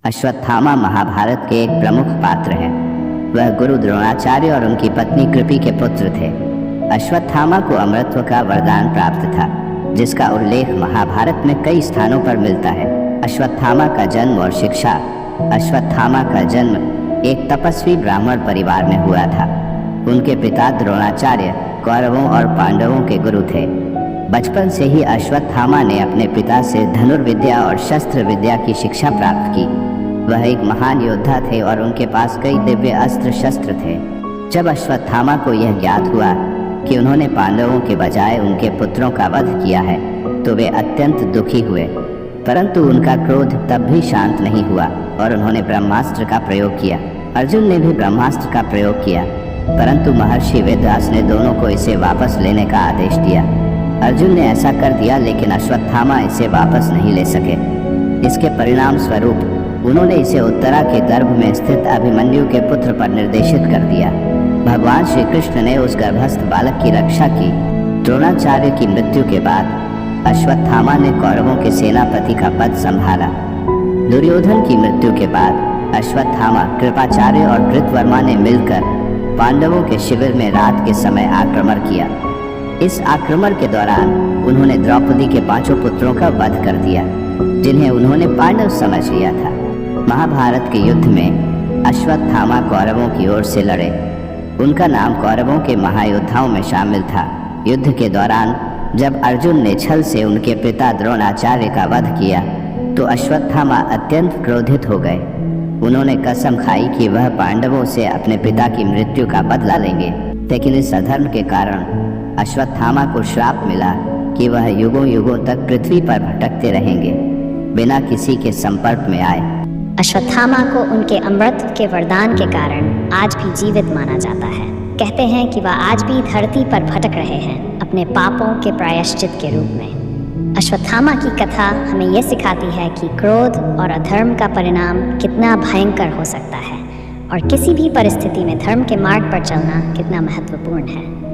अश्वत्थामा महाभारत के एक प्रमुख पात्र हैं। वह गुरु द्रोणाचार्य और उनकी पत्नी कृपि के पुत्र थे। अश्वत्थामा को अमरत्व का वरदान प्राप्त था, जिसका उल्लेख महाभारत में कई स्थानों पर मिलता है। अश्वत्थामा का जन्म और शिक्षा। अश्वत्थामा का जन्म एक तपस्वी ब्राह्मण परिवार में हुआ था। उनके पिता द्रोणाचार्य कौरवों और पांडवों के गुरु थे। बचपन से ही अश्वत्थामा ने अपने पिता से धनुर्विद्या और शस्त्र विद्या की शिक्षा प्राप्त की। वह एक महान योद्धा थे और उनके पास कई दिव्य अस्त्र शस्त्र थे। जब अश्वत्थामा को यह ज्ञात हुआ कि उन्होंने पांडवों के बजाय उनके पुत्रों का वध किया है, तो वे अत्यंत दुखी हुए। परंतु उनका क्रोध तब भी शांत नहीं हुआ और उन्होंने ब्रह्मास्त्र का प्रयोग किया। अर्जुन ने भी ब्रह्मास्त्र का प्रयोग किया, परंतु महर्षि वेदव्यास ने दोनों को इसे वापस लेने का आदेश दिया। अर्जुन ने ऐसा कर दिया, लेकिन अश्वत्थामा इसे वापस नहीं ले सके। इसके परिणाम स्वरूप उन्होंने इसे उत्तरा के गर्भ में स्थित अभिमन्यु के पुत्र पर निर्देशित कर दिया। भगवान श्री कृष्ण ने उस गर्भस्थ बालक की रक्षा की। द्रोणाचार्य की मृत्यु के बाद अश्वत्थामा ने कौरवों के सेनापति का पद संभाला। दुर्योधन की मृत्यु के बाद अश्वत्थामा, कृपाचार्य और कृतवर्मा ने मिलकर पांडवों के शिविर में रात के समय आक्रमण किया। इस आक्रमण के दौरान उन्होंने द्रौपदी के 5 पुत्रों का वध कर दिया, जिन्हें उन्होंने पांडव समझ लिया था। महाभारत के युद्ध में अश्वत्थामा कौरवों की ओर से लड़े। उनका नाम कौरवों के महायोद्धाओं में शामिल था। युद्ध के दौरान जब अर्जुन ने छल से उनके पिता द्रोणाचार्य का वध किया, तो अश्वत्थामा अत्यंत क्रोधित हो गए। उन्होंने कसम खाई कि वह पांडवों से अपने पिता की मृत्यु का बदला लेंगे। लेकिन इस अधर्म के कारण अश्वत्थामा को श्राप मिला कि वह युगों युगों तक पृथ्वी पर भटकते रहेंगे, बिना किसी के संपर्क में आए। अश्वत्थामा को उनके अमृत के वरदान के कारण आज भी जीवित माना जाता है। कहते हैं कि वह आज भी धरती पर भटक रहे हैं, अपने पापों के प्रायश्चित के रूप में। अश्वत्थामा की कथा हमें यह सिखाती है कि क्रोध और अधर्म का परिणाम कितना भयंकर हो सकता है और किसी भी परिस्थिति में धर्म के मार्ग पर चलना कितना महत्वपूर्ण है।